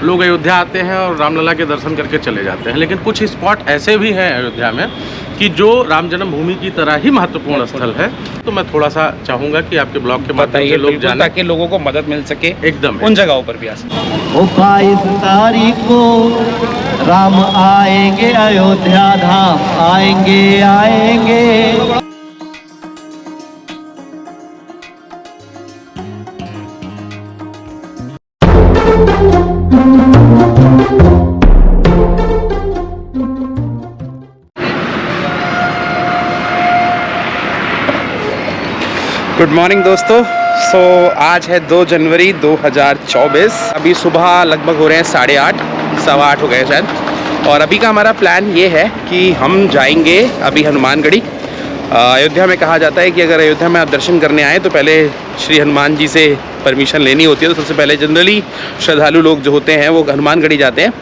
लोग अयोध्या आते हैं और रामलला के दर्शन करके चले जाते हैं, लेकिन कुछ स्पॉट ऐसे भी हैं अयोध्या में कि जो राम जन्मभूमि की तरह ही महत्वपूर्ण स्थल है। तो मैं थोड़ा सा चाहूँगा कि आपके ब्लॉग के माध्यम से लोग जाने, ताकि लोगों को मदद मिल सके एकदम उन जगहों पर भी आ सके। 22 तारीख को राम आएंगे, अयोध्या धाम आएंगे आएंगे। गुड मॉर्निंग दोस्तों। आज है 2 जनवरी 2024। अभी सुबह लगभग हो रहे हैं 8:30, 8:15 हो गए शायद। और अभी का हमारा प्लान ये है कि हम जाएंगे अभी हनुमानगढ़ी। अयोध्या में कहा जाता है कि अगर अयोध्या में आप दर्शन करने आए तो पहले श्री हनुमान जी से परमिशन लेनी होती है। तो सबसे पहले जनरली श्रद्धालु लोग जो होते हैं वो हनुमानगढ़ी जाते हैं।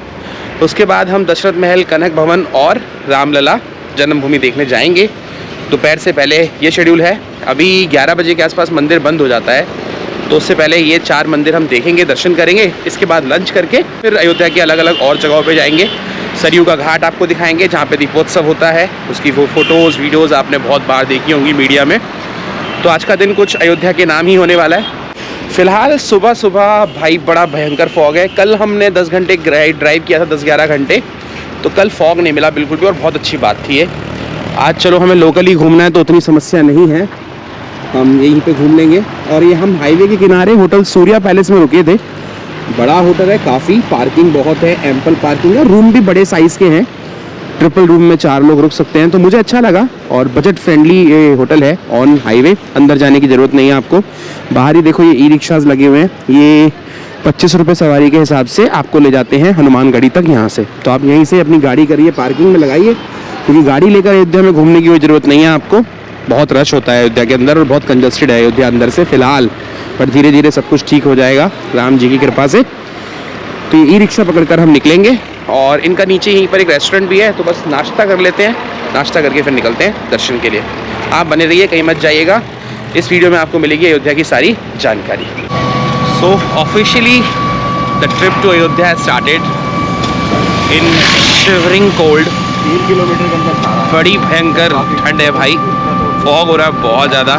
उसके बाद हम दशरथ महल, कनक भवन और रामलला जन्मभूमि देखने जाएंगे। दोपहर से पहले ये शेड्यूल है। अभी 11 बजे के आसपास मंदिर बंद हो जाता है, तो उससे पहले ये 4 मंदिर हम देखेंगे, दर्शन करेंगे। इसके बाद लंच करके फिर अयोध्या की अलग अलग और जगहों पे जाएंगे। सरयू का घाट आपको दिखाएंगे जहाँ पे दीपोत्सव होता है, उसकी वो फ़ोटोज़ वीडियोज़ आपने बहुत बार देखी होंगी मीडिया में। तो आज का दिन कुछ अयोध्या के नाम ही होने वाला है। फ़िलहाल सुबह सुबह भाई बड़ा भयंकर फॉग है। कल हमने 10 घंटे ड्राइव किया था, 10-11 घंटे, तो कल फॉग नहीं मिला बिल्कुल भी, और बहुत अच्छी बात थी ये। आज चलो हमें लोकली घूमना है तो उतनी समस्या नहीं है, हम यहीं पे घूम लेंगे। और ये हम हाईवे के किनारे होटल सूर्या पैलेस में रुके थे। बड़ा होटल है, काफ़ी पार्किंग बहुत है, एम्पल पार्किंग है, रूम भी बड़े साइज़ के हैं। ट्रिपल रूम में 4 लोग रुक सकते हैं, तो मुझे अच्छा लगा। और बजट फ्रेंडली ये होटल है, ऑन हाईवे, अंदर जाने की ज़रूरत नहीं है आपको। बाहर ही देखो ये ई रिक्शाज़ लगे हुए हैं, ये 25 रुपये सवारी के हिसाब से आपको ले जाते हैं हनुमानगढ़ी तक यहाँ से। तो आप यहीं से अपनी गाड़ी करिए, पार्किंग में लगाइए, क्योंकि गाड़ी लेकर अयोध्या में घूमने की कोई ज़रूरत नहीं है आपको। बहुत रश होता है अयोध्या के अंदर और बहुत कंजस्टेड है अयोध्या अंदर से फ़िलहाल, पर धीरे धीरे सब कुछ ठीक हो जाएगा राम जी की कृपा से। तो ये ई रिक्शा पकड़कर हम निकलेंगे, और इनका नीचे यहीं पर एक रेस्टोरेंट भी है, तो बस नाश्ता कर लेते हैं, नाश्ता करके फिर निकलते हैं दर्शन के लिए। आप बने रहिए, कहीं मत जाइएगा। इस वीडियो में आपको मिलेगी अयोध्या की सारी जानकारी। So officially the trip to Ayodhya has started in shivering cold. 3 kilometre के अंदर बड़ी भयंकर ठंड है भाई, फॉग हो रहा है बहुत ज़्यादा।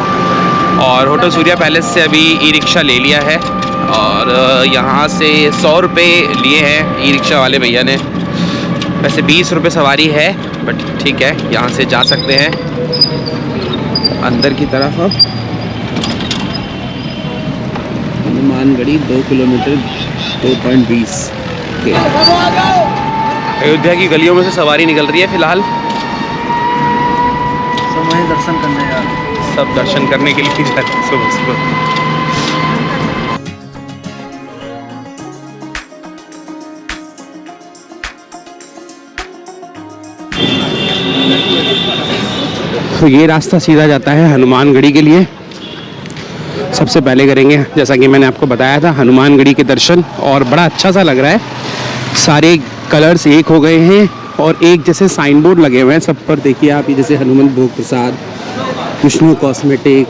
और होटल सूर्या पैलेस से अभी ई रिक्शा ले लिया है, और यहाँ से 100 रुपये लिए हैं ई रिक्शा वाले भैया ने। वैसे 20 रुपये सवारी है, बट ठीक है, यहाँ से जा सकते हैं अंदर की तरफ। अब हनुमानगढ़ी 2 किलोमीटर 2.20 के अयोध्या की गलियों में से सवारी निकल रही है फिलहाल। सब वहीं दर्शन करने जा रहे हैं। सब दर्शन करने के लिए जा रहे हैं सुबह सुबह। तो ये रास्ता सीधा जाता है हनुमानगढ़ी के लिए। सबसे पहले करेंगे, जैसा कि मैंने आपको बताया था, हनुमानगढ़ी के दर्शन। और बड़ा अच्छा सा लग रहा है, सारे कलर्स एक हो गए हैं और एक जैसे साइन बोर्ड लगे हुए हैं सब पर। देखिए आप, ये जैसे हनुमान भोग प्रसाद, विष्णु कॉस्मेटिक,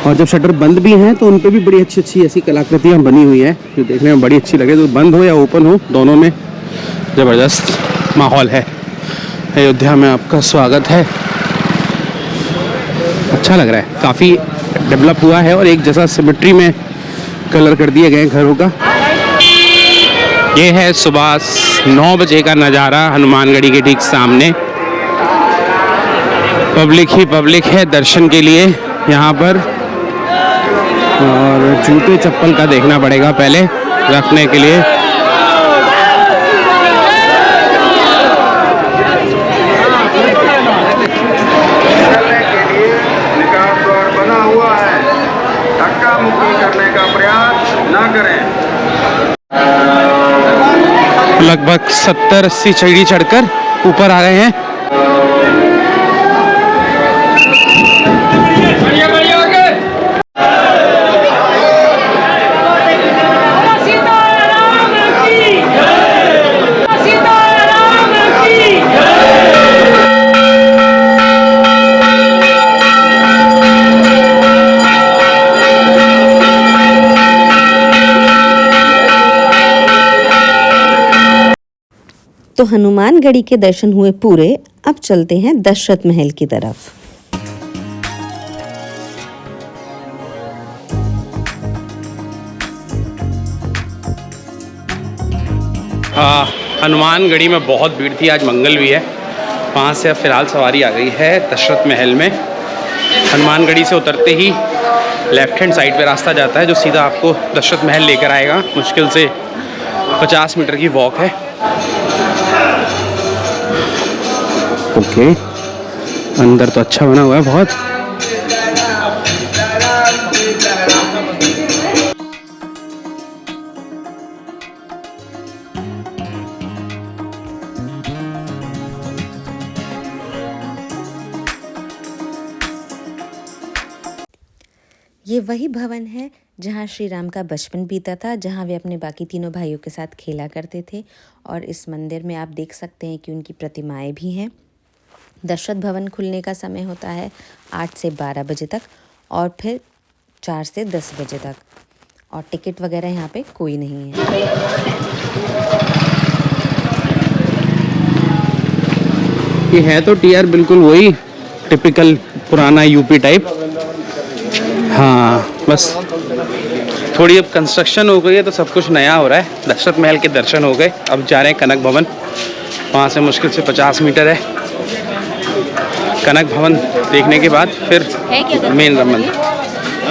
और जब शटर बंद भी हैं तो उन पर भी बड़ी अच्छी अच्छी ऐसी कलाकृतियाँ बनी हुई हैं जो देखने में बड़ी अच्छी लगे। तो बंद हो या ओपन हो, दोनों में ज़बरदस्त माहौल है। अयोध्या में आपका स्वागत है। अच्छा लग रहा है, काफ़ी डेवलप हुआ है और एक जैसा सिमेट्री में कलर कर दिए गए घरों का। ये है सुबह 9 बजे का नज़ारा हनुमानगढ़ी के ठीक सामने। पब्लिक ही पब्लिक है दर्शन के लिए यहाँ पर। और जूते चप्पल का देखना पड़ेगा पहले रखने के लिए। लगभग 70-80 सीढ़ी चढ़कर ऊपर आ रहे हैं। तो हनुमानगढ़ी के दर्शन हुए पूरे। अब चलते हैं दशरथ महल की तरफ। हनुमानगढ़ी में बहुत भीड़ थी, आज मंगल भी है। वहाँ से अब फ़िलहाल सवारी आ गई है दशरथ महल में। हनुमानगढ़ी से उतरते ही लेफ्ट हैंड साइड पे रास्ता जाता है जो सीधा आपको दशरथ महल लेकर आएगा। मुश्किल से 50 मीटर की वॉक है। ओके, अंदर तो अच्छा बना हुआ है बहुत। ये वही भवन है जहाँ श्री राम का बचपन बीता था, जहाँ वे अपने बाकी तीनों भाइयों के साथ खेला करते थे। और इस मंदिर में आप देख सकते हैं कि उनकी प्रतिमाएं भी हैं। दशरथ भवन खुलने का समय होता है 8 से 12 बजे तक और फिर 4 से 10 बजे तक। और टिकट वगैरह यहाँ पे कोई नहीं है। ये है तो टीआर बिल्कुल वही टिपिकल पुराना यूपी टाइप। हाँ, बस थोड़ी अब कंस्ट्रक्शन हो गई है तो सब कुछ नया हो रहा है। दशरथ महल के दर्शन हो गए, अब जा रहे हैं कनक भवन। वहाँ से मुश्किल से 50 मीटर है। कनक भवन देखने के बाद फिर मेन राम मंदिर।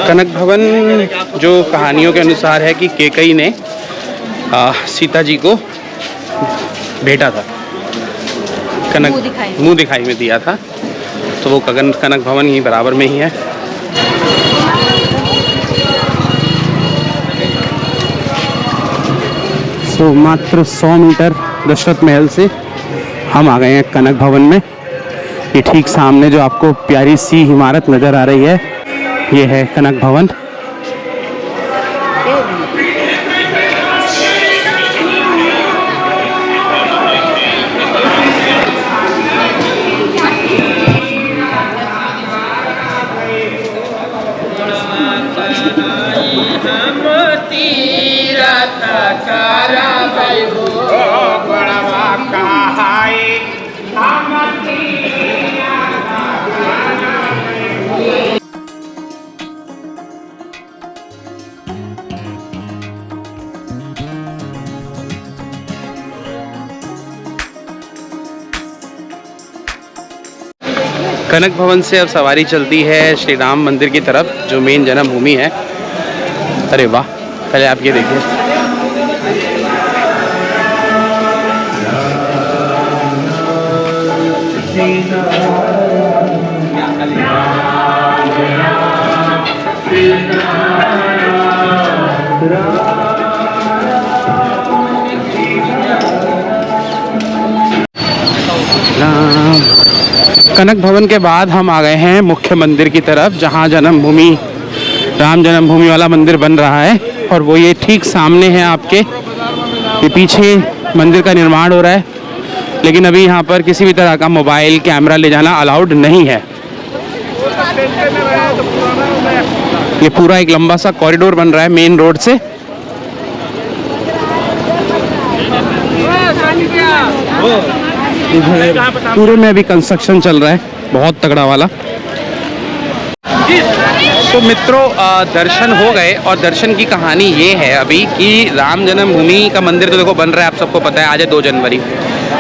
कनक भवन जो कहानियों के अनुसार है कि कैकेयी ने सीता जी को भेटा था, मुँह दिखाई में दिया था, तो वो कनक भवन ही बराबर में ही है। तो मात्र 100 मीटर दशरथ महल से हम आ गए हैं कनक भवन में। ये ठीक सामने जो आपको प्यारी सी इमारत नज़र आ रही है, ये है कनक भवन। कनक भवन से अब सवारी चलती है श्री राम मंदिर की तरफ, जो मेन जन्मभूमि है। अरे वाह, पहले आप ये देखिए। कनक भवन के बाद हम आ गए हैं मुख्य मंदिर की तरफ, जहां जन्मभूमि राम जन्मभूमि वाला मंदिर बन रहा है। और वो ये ठीक सामने है आपके, ये पीछे मंदिर का निर्माण हो रहा है। लेकिन अभी यहाँ पर किसी भी तरह का मोबाइल कैमरा ले जाना अलाउड नहीं है। ये पूरा एक लंबा सा कॉरिडोर बन रहा है मेन रोड से। पूरे में अभी कंस्ट्रक्शन चल रहा है, बहुत तगड़ा वाला। तो मित्रों, दर्शन हो गए और दर्शन की कहानी ये है अभी कि राम जन्मभूमि का मंदिर तो देखो बन रहा है, आप सबको पता है, आज है 2 जनवरी।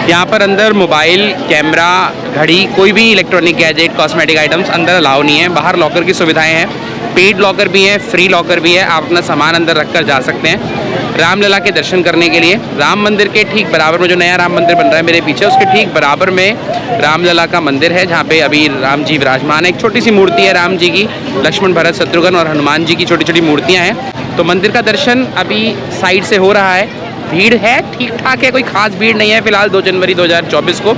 यहाँ पर अंदर मोबाइल, कैमरा, घड़ी, कोई भी इलेक्ट्रॉनिक गैजेट, कॉस्मेटिक आइटम्स अंदर अलाउ नहीं है। बाहर लॉकर की सुविधाएं हैं, पेड लॉकर भी है, फ्री लॉकर भी है। आप अपना सामान अंदर रख कर जा सकते हैं रामलला के दर्शन करने के लिए। राम मंदिर के ठीक बराबर में जो नया राम मंदिर बन रहा है मेरे पीछे, उसके ठीक बराबर में रामलला का मंदिर है, जहाँ पे अभी राम जी विराजमान है। एक छोटी सी मूर्ति है राम जी की, लक्ष्मण, भरत, शत्रुघ्न और हनुमान जी की छोटी छोटी मूर्तियाँ हैं। तो मंदिर का दर्शन अभी साइड से हो रहा है। भीड़ है, ठीक ठाक है, कोई खास भीड़ नहीं है। फिलहाल 2 जनवरी 2024 को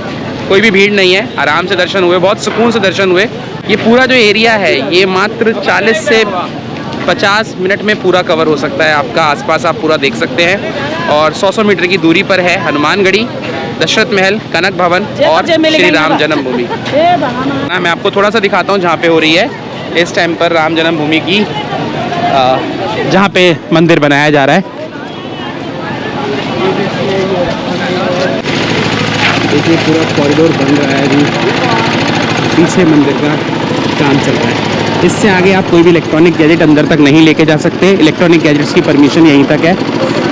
कोई भी भीड़ नहीं है, आराम से दर्शन हुए, बहुत सुकून से दर्शन हुए। ये पूरा जो एरिया है ये मात्र 40 से 50 मिनट में पूरा कवर हो सकता है आपका। आसपास आप पूरा देख सकते हैं। और 100 मीटर की दूरी पर है हनुमानगढ़ी, दशरथ महल, कनक भवन और श्री राम जन्मभूमि। मैं आपको थोड़ा सा दिखाता हूँ जहाँ पे हो रही है इस टाइम पर राम जन्मभूमि की, जहाँ पे मंदिर बनाया जा रहा है। देखिए पूरा कॉरिडोर बन रहा है अभी, पीछे मंदिर का काम चल रहा है। इससे आगे आप कोई भी इलेक्ट्रॉनिक गैजेट अंदर तक नहीं लेके जा सकते, इलेक्ट्रॉनिक गैजेट्स की परमिशन यहीं तक है,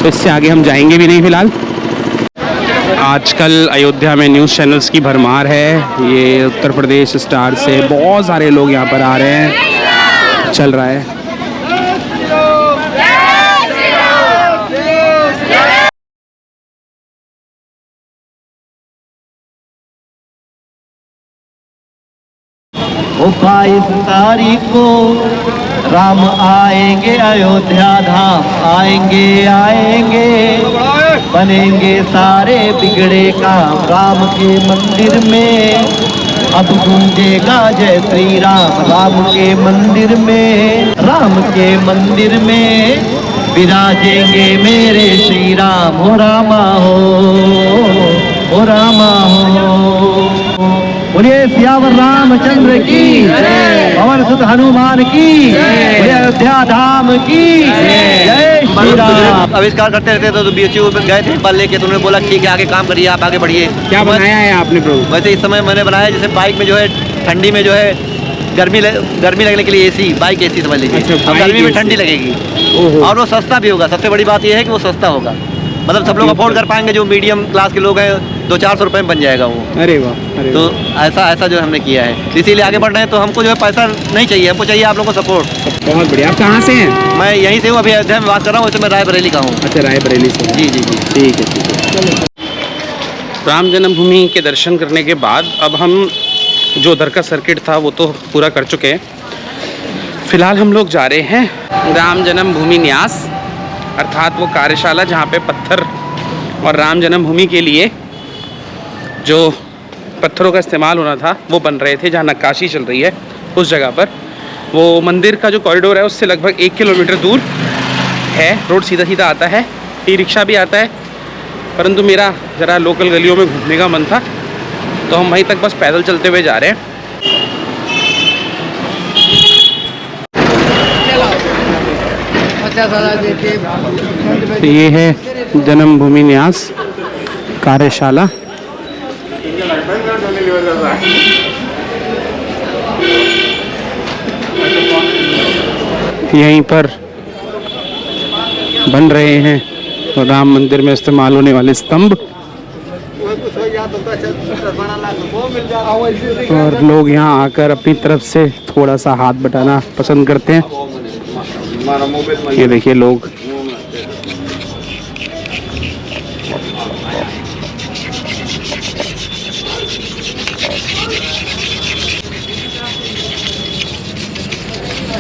तो इससे आगे हम जाएंगे भी नहीं फ़िलहाल। आजकल अयोध्या में न्यूज़ चैनल्स की भरमार है। ये उत्तर प्रदेश स्टार से बहुत सारे लोग यहाँ पर आ रहे हैं, चल रहा है। ओ 22 तारीख को राम आएंगे अयोध्या धाम, आएंगे आएंगे बनेंगे सारे बिगड़े काम। राम के मंदिर में अब गूंजेगा जय श्री राम, राम के मंदिर में, राम के मंदिर में विराजेंगे मेरे श्री राम। हो रामा हो रामा हो। बोलिए सियावर रामचंद्र की जय, पवन सुत हनुमान की जय, अयोध्या धाम की जय श्री राम। आविष्कार करते रहते तो BHU में गए थे बल लेके, तो उन्होंने बोला ठीक है आगे काम करिए, आप आगे बढ़िए। क्या बनाया है आपने प्रभु? वैसे इस समय मैंने बनाया जैसे बाइक में जो है ठंडी में जो है गर्मी लगने के लिए AC, बाइक AC समझ लीजिए। अच्छा, अब गर्मी में AC ठंडी लगेगी ओहो। और वो सस्ता भी होगा। सबसे बड़ी बात यह है कि वो सस्ता होगा, मतलब सब लोग अफोर्ड कर पाएंगे। जो मीडियम क्लास के लोग हैं 200-400 रुपये में बन जाएगा वो। अरे वाह, अरे तो ऐसा जो हमने किया है, इसीलिए आगे बढ़ रहे हैं। तो हमको जो है पैसा नहीं चाहिए, हमको चाहिए आप लोगों को सपोर्ट। बहुत बढ़िया। आप कहाँ से हैं? मैं यहीं से हूँ, अभी अयोध्या में बात कर रहा हूँ। वैसे मैं रायबरेली का हूँ। अच्छा, रायबरेली से। जी जी जी, ठीक है। राम जन्मभूमि के दर्शन करने के बाद अब हम जो उधर का सर्किट था वो तो पूरा कर चुके हैं। फिलहाल हम लोग जा रहे हैं राम जन्मभूमि न्यास, अर्थात वो कार्यशाला जहाँ पे पत्थर और राम जन्मभूमि के लिए जो पत्थरों का इस्तेमाल होना था वो बन रहे थे, जहाँ नक्काशी चल रही है उस जगह पर। वो मंदिर का जो कॉरिडोर है उससे लगभग 1 किलोमीटर दूर है। रोड सीधा सीधा आता है, ई-रिक्शा भी आता है, परंतु मेरा ज़रा लोकल गलियों में घूमने का मन था तो हम वहीं तक बस पैदल चलते हुए जा रहे हैं। तो ये है जन्मभूमि न्यास कार्यशाला। यहीं पर बन रहे हैं राम मंदिर में इस्तेमाल होने वाले स्तंभ, और लोग यहाँ आकर अपनी तरफ से थोड़ा सा हाथ बटाना पसंद करते हैं। ये देखिए लोग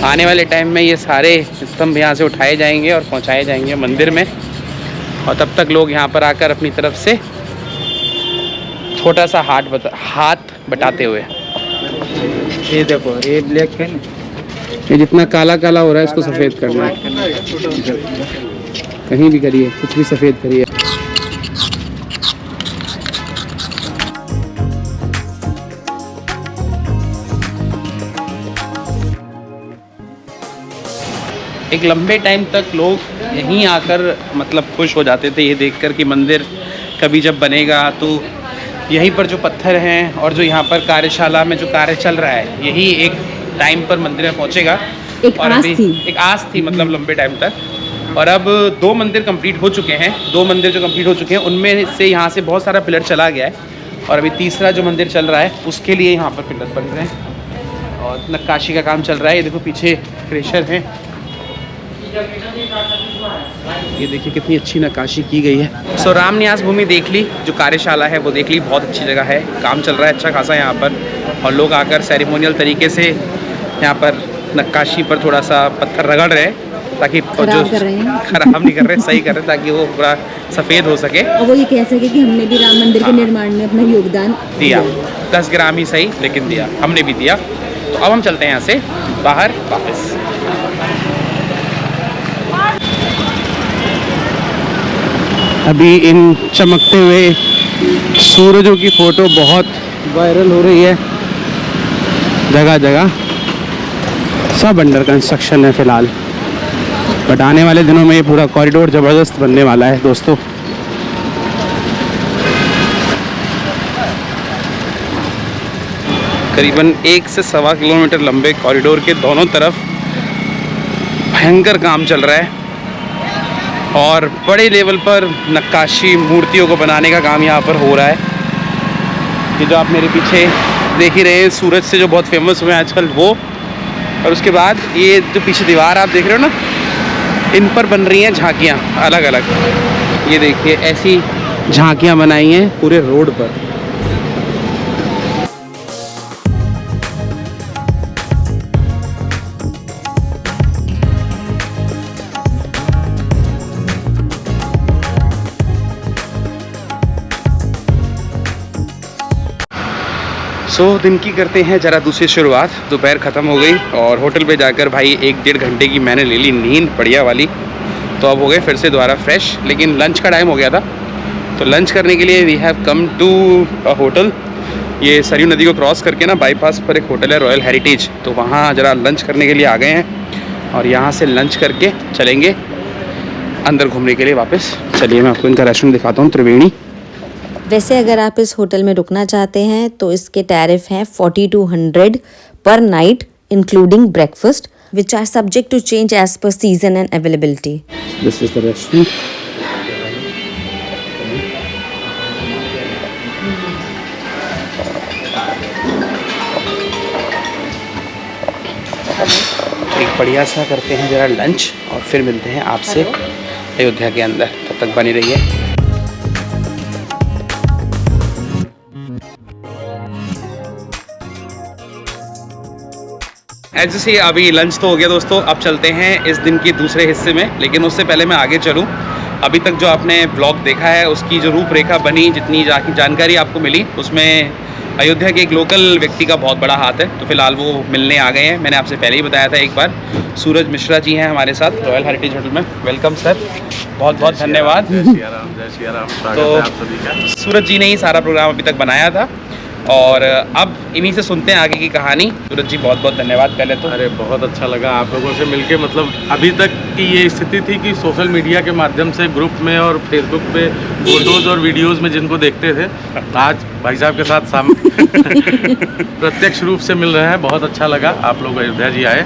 आने वाले टाइम में ये सारे स्तंभ यहाँ से उठाए जाएंगे और पहुँचाए जाएंगे मंदिर में, और तब तक लोग यहाँ पर आकर अपनी तरफ से छोटा सा हाथ बटाते हुए। ये देखो, ये ब्लैक है, ये जितना काला काला हो रहा है इसको सफ़ेद करना है। कहीं भी करिए, कुछ भी सफ़ेद करिए। एक लंबे टाइम तक लोग यहीं आकर मतलब खुश हो जाते थे ये देखकर कि मंदिर कभी जब बनेगा तो यहीं पर जो पत्थर हैं और जो यहाँ पर कार्यशाला में जो कार्य चल रहा है यही एक टाइम पर मंदिर में पहुँचेगा। और अभी एक आस थी मतलब लंबे टाइम तक। और अब 2 मंदिर कंप्लीट हो चुके हैं। 2 मंदिर जो कंप्लीट हो चुके हैं उनमें से यहाँ से बहुत सारा पिलर चला गया है, और अभी तीसरा जो मंदिर चल रहा है उसके लिए यहाँ पर पिलर बन रहे हैं और नक्काशी का काम चल रहा है। ये देखो पीछे क्रेशर है, ये देखिए कितनी अच्छी नक्काशी की गई है। सो राम न्यास भूमि देख ली, जो कार्यशाला है वो देख ली, बहुत अच्छी जगह है, काम चल रहा है अच्छा खासा यहाँ पर, और लोग आकर सेरेमोनियल तरीके से यहाँ पर नक्काशी पर थोड़ा सा पत्थर रगड़ रहे हैं ताकि जो खराब नहीं कर रहे, सही कर रहे हैं ताकि वो पूरा सफ़ेद हो सके और वो ये कह सके कि हमने भी राम मंदिर के निर्माण में अपना योगदान दिया। 10 ग्राम ही सही लेकिन दिया, हमने भी दिया। तो अब हम चलते हैं यहाँ से बाहर वापस। अभी इन चमकते हुए सूरजों की फ़ोटो बहुत वायरल हो रही है जगह जगह। सब अंडर कंस्ट्रक्शन है फ़िलहाल, बट आने वाले दिनों में ये पूरा कॉरिडोर ज़बरदस्त बनने वाला है दोस्तों। करीबन 1 से सवा किलोमीटर लंबे कॉरिडोर के दोनों तरफ भयंकर काम चल रहा है और बड़े लेवल पर नक्काशी मूर्तियों को बनाने का काम यहाँ पर हो रहा है। ये जो आप मेरे पीछे देख ही रहे हैं सूरज से जो बहुत फेमस हुए हैं आजकल वो, और उसके बाद ये जो पीछे दीवार आप देख रहे हो ना, इन पर बन रही हैं झांकियाँ अलग अलग। ये देखिए ऐसी झांकियाँ बनाई हैं पूरे रोड पर। दिन की करते हैं ज़रा दूसरी शुरुआत। दोपहर ख़त्म हो गई और होटल पे जाकर भाई 1-1.5 घंटे की मैंने ले ली नींद बढ़िया वाली। तो अब हो गए फिर से दोबारा फ्रेश, लेकिन लंच का टाइम हो गया था तो लंच करने के लिए we have come to a hotel. ये सरयू नदी को क्रॉस करके ना बाईपास पर एक होटल है रॉयल हेरिटेज, तो वहाँ ज़रा लंच करने के लिए आ गए हैं और यहाँ से लंच करके चलेंगे अंदर घूमने के लिए वापस। चलिए मैं आपको इनका रेस्टोरेंट दिखाता हूँ, त्रिवेणी। वैसे अगर आप इस होटल में रुकना चाहते हैं तो इसके टैरिफ हैं 4200 per night including breakfast, which are subject to change as per season and availability. This is the restaurant. एक बढ़िया सा करते हैं जरा लंच और फिर मिलते हैं आपसे अयोध्या के अंदर। तब तक बनी रहिए। जैसे अभी लंच तो हो गया दोस्तों, अब चलते हैं इस दिन के दूसरे हिस्से में। लेकिन उससे पहले मैं आगे चलूं, अभी तक जो आपने ब्लॉग देखा है उसकी जो रूपरेखा बनी, जितनी जानकारी आपको मिली, उसमें अयोध्या के एक लोकल व्यक्ति का बहुत बड़ा हाथ है। तो फिलहाल वो मिलने आ गए हैं। मैंने आपसे पहले ही बताया था एक बार। सूरज मिश्रा जी हैं हमारे साथ रॉयल हेरिटेज होटल में। वेलकम सर, बहुत बहुत धन्यवाद। जय सिया राम, स्वागत है आप सभी का। सूरज जी ने ही सारा प्रोग्राम अभी तक बनाया था और अब इन्हीं से सुनते हैं आगे की कहानी। सूरज जी बहुत बहुत धन्यवाद पहले तो। अरे बहुत अच्छा लगा आप लोगों से मिलके। मतलब अभी तक की ये स्थिति थी कि सोशल मीडिया के माध्यम से ग्रुप में और फेसबुक पे फोटोज़ और वीडियोज़ में जिनको देखते थे, आज भाई साहब के साथ प्रत्यक्ष रूप से मिल रहे हैं। बहुत अच्छा लगा आप लोग अयोध्या जी आए।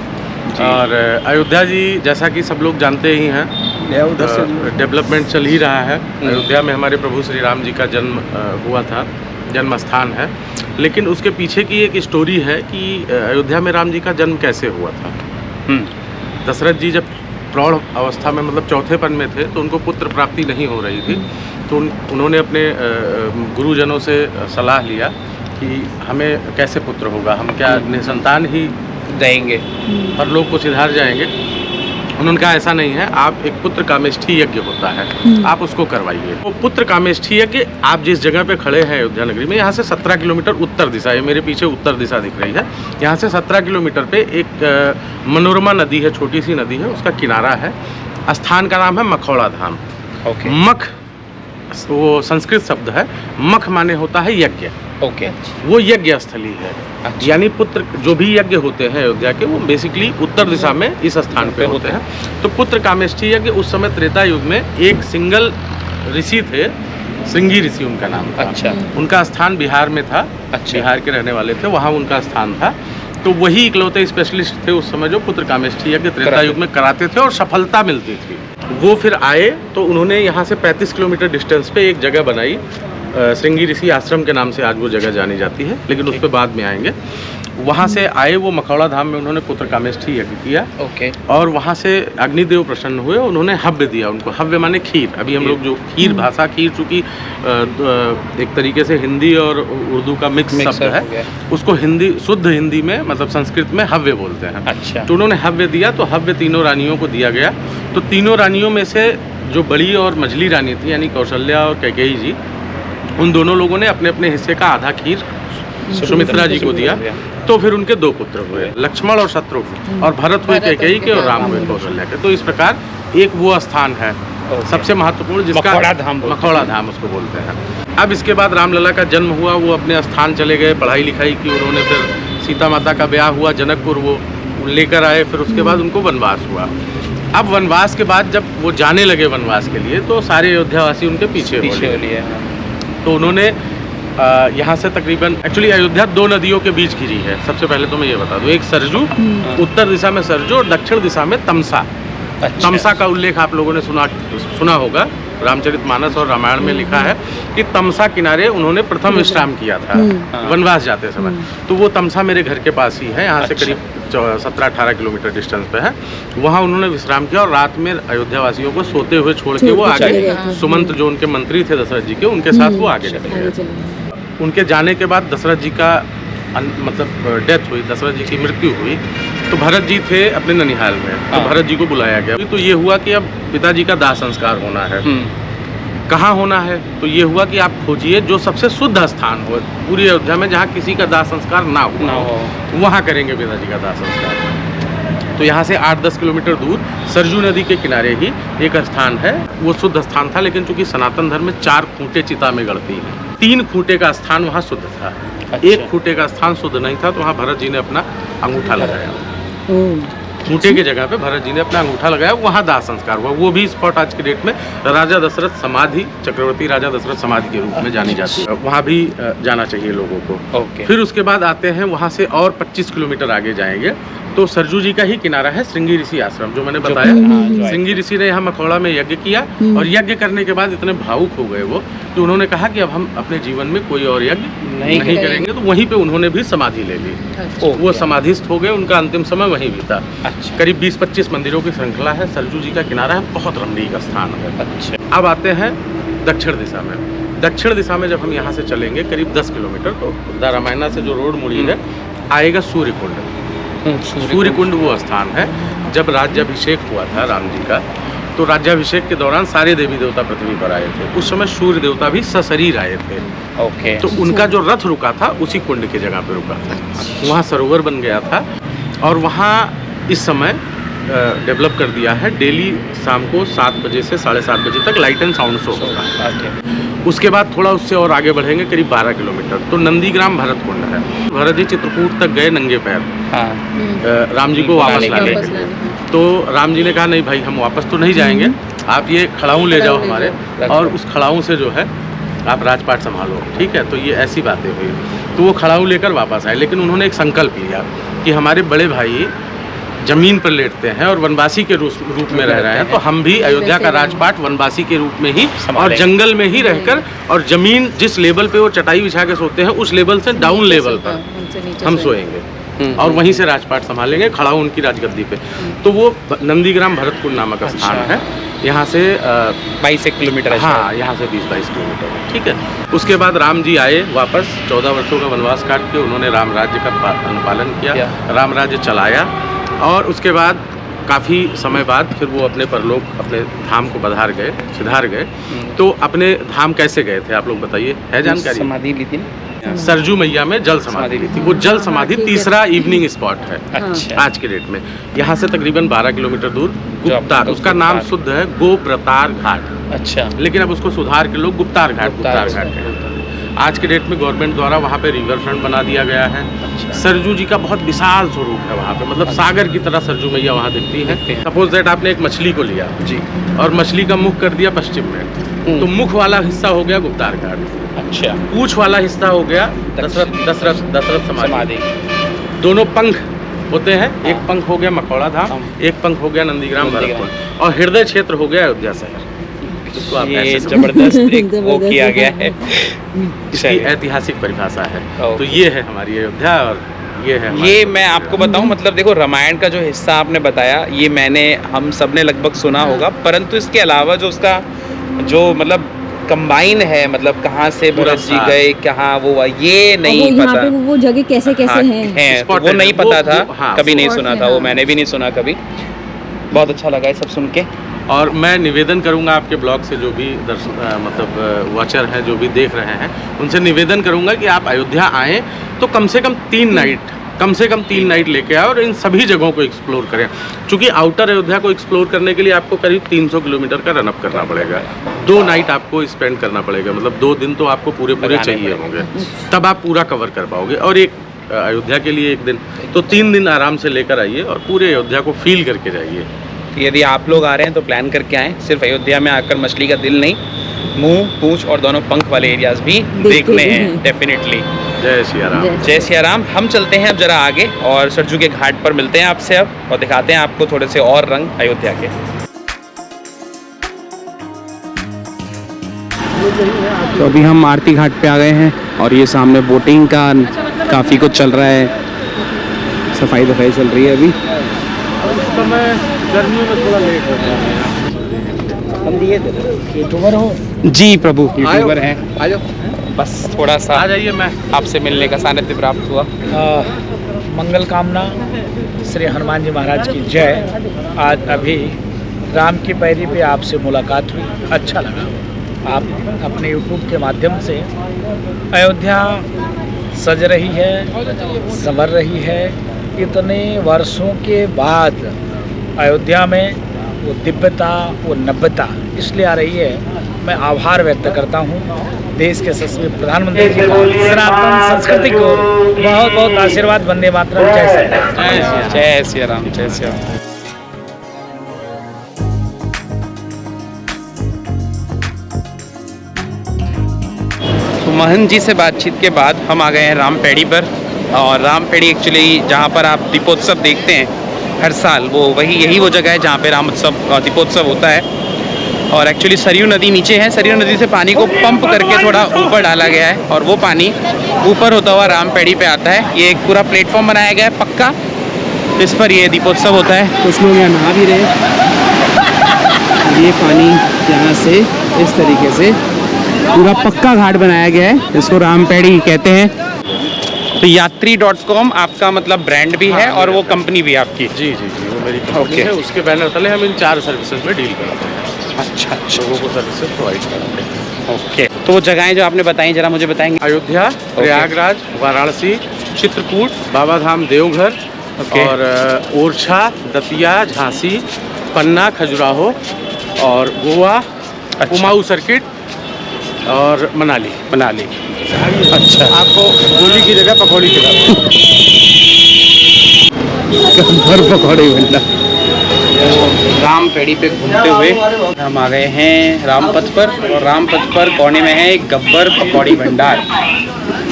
और अयोध्या जी जैसा कि सब लोग जानते ही हैं, डेवलपमेंट चल ही रहा है। अयोध्या में हमारे प्रभु श्री राम जी का जन्म हुआ था, जन्म स्थान है। लेकिन उसके पीछे की एक स्टोरी है कि अयोध्या में राम जी का जन्म कैसे हुआ था। दशरथ जी जब प्रौढ़ अवस्था में, मतलब चौथेपन में थे, तो उनको पुत्र प्राप्ति नहीं हो रही थी। तो उन्होंने अपने गुरुजनों से सलाह लिया कि हमें कैसे पुत्र होगा, हम क्या निसंतान ही रहेंगे, परलोक को सिधार जाएंगे। उन्होंने कहा ऐसा नहीं है, आप एक पुत्र कामेष्ठी यज्ञ होता है, आप उसको करवाइए। वो पुत्र कामेष्ठी यज्ञ आप जिस जगह पे खड़े हैं अयोध्या नगरी में, यहाँ से 17 किलोमीटर उत्तर दिशा है, मेरे पीछे उत्तर दिशा दिख रही है, यहाँ से 17 किलोमीटर पे एक मनोरमा नदी है, छोटी सी नदी है, उसका किनारा है। स्थान का नाम है मखौड़ा धाम। मख वो संस्कृत शब्द है, मख माने होता है यज्ञ। वो यज्ञ स्थली है। यानी पुत्र जो भी यज्ञ होते हैं अयोध्या के, वो बेसिकली उत्तर दिशा में इस स्थान पे होते हैं। तो पुत्र कामेष्ठी यज्ञ उस समय त्रेता युग में एक सिंगल ऋषि थे, श्रृंगी ऋषि उनका नाम था। अच्छा। उनका स्थान बिहार में था। अच्छा। बिहार के रहने वाले थे, वहाँ उनका स्थान था। तो वही इकलौते स्पेशलिस्ट थे उस समय जो पुत्र कामेष्ठी यज्ञ त्रेता युग में कराते थे और सफलता मिलती थी। वो फिर आए तो उन्होंने यहाँ से 35 किलोमीटर डिस्टेंस पे एक जगह बनाई, श्रृंगी ऋषि आश्रम के नाम से आज वो जगह जानी जाती है, लेकिन उस पर बाद में आएंगे। वहाँ से आए वो मखौड़ा धाम में उन्होंने पुत्र कामेष्ठी यज्ञ किया। और वहाँ से अग्निदेव प्रसन्न हुए, उन्होंने हव्य दिया उनको। हव्य माने खीर। अभी हम लोग जो खीर भाषा, खीर चूँकि एक तरीके से हिंदी और उर्दू का मिक्स शब्द है, उसको हिंदी, शुद्ध हिंदी में, मतलब संस्कृत में हव्य बोलते हैं। अच्छा। तो उन्होंने हव्य दिया, तो हव्य तीनों रानियों को दिया गया। तो तीनों रानियों में से जो बड़ी और मझली रानी थी, यानी कौशल्या और कैकेयी जी, उन दोनों लोगों ने अपने अपने हिस्से का आधा खीर सुमित्रा जी को दिया। तो फिर उनके 2 पुत्र हुए, लक्ष्मण और शत्रुघ्न, और भरत हुए कैकेयी के और राम हुए कौशल्या के। तो इस प्रकार एक वो स्थान है सबसे महत्वपूर्ण, जिसका मखौड़ा धाम उसको बोलते हैं। अब इसके बाद रामलला का जन्म हुआ, वो अपने स्थान चले गए, पढ़ाई लिखाई की उन्होंने। फिर सीता माता का ब्याह हुआ जनकपुर, वो लेकर आए। फिर उसके बाद उनको वनवास हुआ। अब वनवास के बाद जब वो जाने लगे वनवास के लिए, तो सारे अयोध्यावासी उनके पीछे हो लिए। तो उन्होंने यहाँ से तकरीबन एक्चुअली अयोध्या 2 नदियों के बीच घिरी है। सबसे पहले तो मैं ये बता दूँ, एक सरजू, उत्तर दिशा में सरजू और दक्षिण दिशा में तमसा। अच्छा। तमसा का उल्लेख आप लोगों ने सुना होगा, रामचरितमानस और रामायण में लिखा है कि तमसा किनारे उन्होंने प्रथम विश्राम किया था वनवास जाते समय। तो वो तमसा मेरे घर के पास ही है, यहाँ से करीब 17-18 किलोमीटर डिस्टेंस पे है। वहाँ उन्होंने विश्राम किया और रात में अयोध्या वासियों को सोते हुए छोड़ के वो आगे, सुमंत जो उनके मंत्री थे दशरथ जी के, उनके साथ वो आगे चले गए। उनके जाने के बाद दशरथ जी का मतलब डेथ हुई, दशरथ जी की मृत्यु हुई, तो भरत जी थे अपने ननिहाल में, तो भरत जी को बुलाया गया। तो ये हुआ कि अब पिताजी का दाह संस्कार होना है, कहाँ होना है, तो ये हुआ कि आप खोजिए जो सबसे शुद्ध स्थान हो पूरी अयोध्या में, जहाँ किसी का दाह संस्कार ना हो, वहाँ करेंगे पिताजी का दाह संस्कार। तो यहाँ से 8-10 किलोमीटर दूर सरजू नदी के किनारे ही एक स्थान है, वो शुद्ध स्थान था, लेकिन चूंकि सनातन धर्म में 4 खूंटे चिता में गड़ती हैं, 3 खूंटे का स्थान वहाँ शुद्ध था। अच्छा। 1 खूंटे का स्थान शुद्ध नहीं था, तो वहाँ भरत जी ने अपना अंगूठा लगाया। खूंटे की जगह पे भरत जी ने अपना अंगूठा लगाया, वहाँ दाह संस्कार हुआ। वो भी स्पॉट आज की डेट में राजा दशरथ समाधि, चक्रवर्ती राजा दशरथ समाधि के रूप में जानी जाती है। वहाँ भी जाना चाहिए लोगों को। फिर उसके बाद आते हैं, वहाँ से और 25 किलोमीटर आगे जाएंगे तो सरजू जी का ही किनारा है श्रृंगी ऋषि आश्रम, जो मैंने बताया। श्रृंगी ऋषि ने यहाँ मखौड़ा में यज्ञ किया और यज्ञ करने के बाद इतने भावुक हो गए वो, तो उन्होंने कहा कि अब हम अपने जीवन में कोई और यज्ञ नहीं करेंगे। तो वहीं पे उन्होंने भी समाधि ले ली। वो समाधिस्थ हो गए, उनका अंतिम समय वहीं बीता। करीब 20-25 मंदिरों की श्रृंखला है, सरजू जी का किनारा है, बहुत रमणीक स्थान है। अब आते हैं दक्षिण दिशा में। दक्षिण दिशा में जब हम यहाँ से चलेंगे करीब 10 किलोमीटर, तो रामायणा से जो रोड मुड़ी है आएगा सूर्य कुंड। सूर्य कुंड वो स्थान है, जब राज्याभिषेक हुआ था राम जी का, तो राज्याभिषेक के दौरान सारे देवी देवता पृथ्वी पर आए थे। उस समय सूर्य देवता भी सशरीर आए थे। तो उनका जो रथ रुका था उसी कुंड की जगह पे रुका था। वहाँ सरोवर बन गया था और वहाँ इस समय डेवलप कर दिया है। डेली शाम को 7 बजे से 7:30 बजे तक लाइट एंड साउंड शो होगा। उसके बाद थोड़ा उससे और आगे बढ़ेंगे करीब 12 किलोमीटर, तो नंदीग्राम भरत कुंड है। भरत जी चित्रकूट तक गए नंगे पैर, राम जी को वापस लाने के लिए। तो राम जी ने कहा नहीं भाई, हम वापस तो नहीं जाएंगे, आप ये खड़ाऊँ ले जाओ हमारे, और उस खड़ाऊँ से जो है आप राजपाट संभालो, ठीक है। तो ये ऐसी बातें हुई, तो वो खड़ाऊँ लेकर वापस आए। लेकिन उन्होंने एक संकल्प लिया कि हमारे बड़े भाई जमीन पर लेटते हैं और वनवासी के रूप में रह रहे हैं, तो हम भी अयोध्या का राजपाट वनवासी के रूप में ही और जंगल में ही रहकर, और जमीन जिस लेवल पे वो चटाई बिछा के सोते हैं उस लेवल से डाउन लेवल पर हम सोएंगे और वहीं से राजपाट संभालेंगे, खड़ा हूँ उनकी राजगद्दी पे। तो वो नंदीग्राम भरतकुंड नामक स्थान है, यहाँ से 22 किलोमीटर है। हाँ, यहाँ से 20-22 किलोमीटर है, ठीक है। उसके बाद राम जी आए वापस, 14 वर्षों का वनवास काट के उन्होंने राम राज्य का अनुपालन किया, राम राज्य चलाया, और उसके बाद काफ़ी समय बाद फिर वो अपने परलोक, अपने धाम को पधार गए, सिधार गए। तो अपने धाम कैसे गए थे आप लोग बताइए, है जानकारी? समाधि ली थी, सरजू मैया में जल समाधि ली थी। वो जल समाधि तीसरा इवनिंग स्पॉट है आज के डेट में। यहाँ से तकरीबन 12 किलोमीटर दूर गुप्तार, उसका नाम शुद्ध है गोप्रतार घाट। अच्छा, लेकिन अब उसको सुधार के लोग गुप्तार घाट कहते हैं। आज के डेट में गवर्नमेंट द्वारा वहाँ पे रिवर फ्रंट बना दिया गया है। सरजू जी का बहुत विशाल स्वरूप है वहाँ पे, मतलब सागर की तरह सरजू मैया वहाँ दिखती है। सपोज दैट आपने एक मछली को लिया जी, और मछली का मुख कर दिया पश्चिम में, तो मुख वाला हिस्सा हो गया गुप्तार घाट। अच्छा, पूंछ वाला हिस्सा हो गया दशरथ समाधि। दोनों पंख होते हैं, एक पंख हो गया मखौड़ा धाम, एक पंख हो गया नंदीग्राम भरतकुंड, और हृदय क्षेत्र हो गया अयोध्या शहर। ये जबरदस्त एक वो किया गया है, इसकी ऐतिहासिक परिभाषा है। तो ये है हमारी अयोध्या, और ये है ये मैं आपको बताऊं, मतलब देखो रामायण का जो हिस्सा आपने बताया ये हम सब ने लगभग सुना होगा, परंतु इसके अलावा जो उसका जो मतलब कंबाइन है, मतलब कहाँ से भरत जी गए, कहाँ वो ये नहीं पता, वो जगह कैसे हैं वो नहीं पता था, कभी नहीं सुना था, वो मैंने भी नहीं सुना कभी। बहुत अच्छा लगा ये सब सुन के। और मैं निवेदन करूंगा आपके ब्लॉग से जो भी मतलब वॉचर हैं, जो भी देख रहे हैं, उनसे निवेदन करूंगा कि आप अयोध्या आएँ तो कम से कम 3 नाइट लेके आए और इन सभी जगहों को एक्सप्लोर करें। क्योंकि आउटर अयोध्या को एक्सप्लोर करने के लिए आपको करीब 300 किलोमीटर का रनअप करना पड़ेगा। 2 नाइट आपको स्पेंड करना पड़ेगा, मतलब 2 दिन तो आपको पूरे चाहिए होंगे, तब आप पूरा कवर कर पाओगे। और एक अयोध्या के लिए 1 दिन, तो 3 दिन आराम से लेकर आइए और पूरे अयोध्या को फील करके जाइए। यदि आप लोग आ रहे हैं तो प्लान करके आएँ, सिर्फ अयोध्या में आकर मछली का दिल नहीं, मुंह, पूंछ और दोनों पंख वाले एरियाज भी देखने हैं डेफिनेटली। जय सिया राम। जय सिया राम। हम चलते हैं अब जरा आगे और सरजू के घाट पर मिलते हैं आपसे अब और दिखाते हैं आपको थोड़े से और रंग अयोध्या के। तो अभी हम आरती घाट पे आ गए हैं और ये सामने बोटिंग का काफ़ी कुछ चल रहा है, सफाई चल रही है अभी। इस समय गर्मियों में थोड़ा लेट होता है। हम दिए थे यूट्यूबर हो जी प्रभु, यूट्यूबर हैं। आ जाओ, बस थोड़ा सा आ जाइए, मैं आपसे मिलने का सानिध्य प्राप्त हुआ। मंगल कामना श्री हनुमान जी महाराज की जय। आज अभी राम की पैरी पे आपसे मुलाकात हुई, अच्छा लगा। आप अपने यूट्यूब के माध्यम से अयोध्या सज रही है, संवर रही है। इतने वर्षों के बाद अयोध्या में वो दिव्यता, वो नव्यता इसलिए आ रही है। मैं आभार व्यक्त करता हूँ देश के यशस्वी प्रधानमंत्री जी का, सनातन संस्कृति को बहुत बहुत आशीर्वाद। वंदे मातरम। जय श्री राम। जय सिया राम। जय सिया राम। तो महंत जी से बातचीत के बाद हम आ गए हैं रामपेड़ी पर। और रामपेड़ी एक्चुअली जहाँ पर आप दीपोत्सव देखते हैं हर साल, वो यही वो जगह है जहाँ पे रामोत्सव दीपोत्सव होता है। और एक्चुअली सरयू नदी नीचे है, सरयू नदी से पानी को पंप करके थोड़ा ऊपर डाला गया है और वो पानी ऊपर होता हुआ रामपेड़ी पे आता है। ये एक पूरा प्लेटफॉर्म बनाया गया है पक्का, इस पर ये दीपोत्सव होता है। कुछ लोग यहाँ नहा भी रहे। ये पानी यहाँ से इस तरीके से पूरा पक्का घाट बनाया गया है, इसको रामपेड़ी कहते हैं। तो यात्री.com आपका मतलब ब्रांड भी है और वो कंपनी भी आपकी? जी जी जी, वो मेरी कंपनी है, उसके बैनर तले हम इन 4 सर्विसेज में डील करते हैं। अच्छा, लोगों को सर्विसेज प्रोवाइड करते हैं। ओके। तो वो जगहें जो आपने बताई जरा मुझे बताएंगे? अयोध्या, प्रयागराज, वाराणसी, चित्रकूट, बाबा धाम देवघर और ओरछा, दतिया, झांसी, पन्ना, खजुराहो और गोवा, कुमाऊं सर्किट और मनाली। अच्छा, आपको गोली की जगह पकौड़ी खिलाते भर पकौड़ी मिलता। रामपेड़ी पे घूमते हुए हम आ गए हैं रामपथ पर और रामपथ पर कोने में है एक गब्बर पकौड़ी भंडार।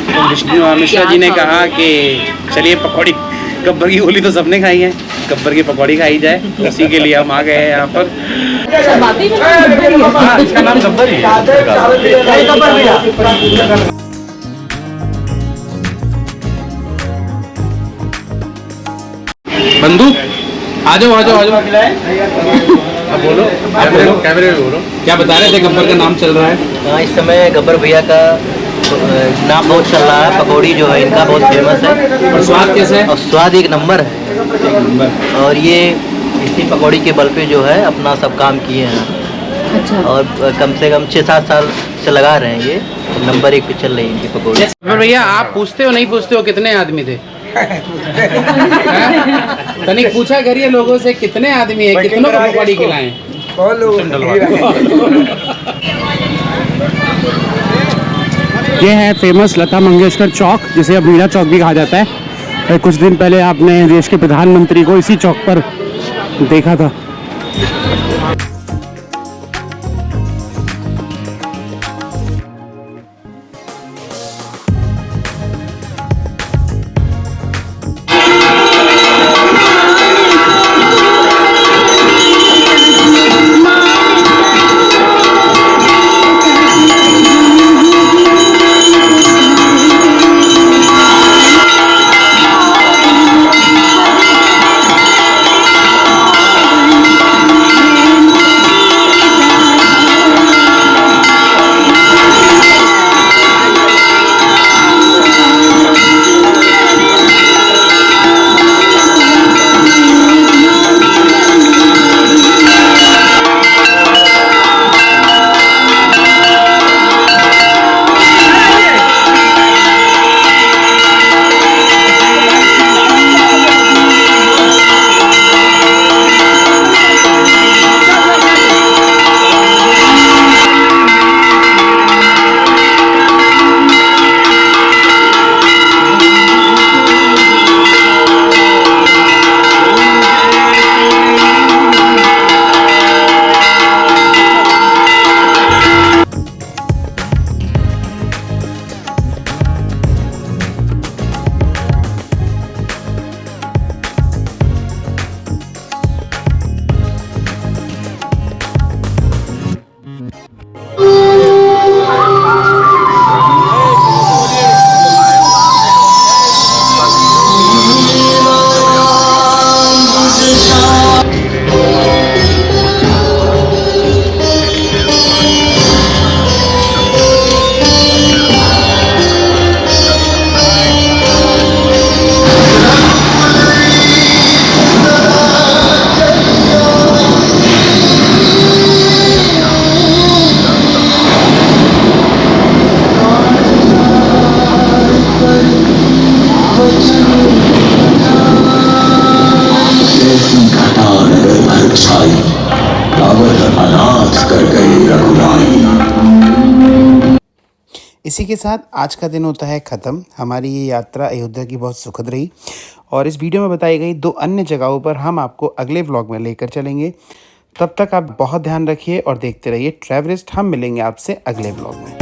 तो विष्णु मिश्रा जी ने कहा कि चलिए पकौड़ी, गब्बर की गोली तो सबने खाई है, गब्बर की पकौड़ी खाई जाए, उसी के लिए हम आ गए हैं यहाँ पर। इसका नाम गब्बर ही है। बंधु आ जाओ। बोलो, कैमरे में बोलो। क्या बता रहे थे? गब्बर का नाम चल रहा है। हाँ, इस समय गब्बर भैया का नाम बहुत चल रहा है। पकौड़ी जो है इनका बहुत फेमस है। और स्वाद कैसे है? और स्वाद एक नंबर है। और ये इसी पकौड़ी के बल पे जो है अपना सब काम किए हैं। अच्छा। और कम से कम 6-7 साल से लगा रहे हैं। ये नंबर 1 पे चल रही है इनकी पकौड़ी। गब्बर भैया आप पूछते हो नहीं पूछते हो कितने आदमी थे? तनिक पूछा करिए लोगों से कितने आदमी है, कितनों को पकौड़ी खिलाएं। ये है फेमस लता मंगेशकर चौक, जिसे अब मीरा चौक भी कहा जाता है। कुछ दिन पहले आपने देश के प्रधानमंत्री को इसी चौक पर देखा था। इसी के साथ आज का दिन होता है ख़त्म। हमारी ये यात्रा अयोध्या की बहुत सुखद रही और इस वीडियो में बताई गई 2 अन्य जगहों पर हम आपको अगले व्लॉग में लेकर चलेंगे। तब तक आप बहुत ध्यान रखिए और देखते रहिए ट्रैवलिस्ट। हम मिलेंगे आपसे अगले व्लॉग में।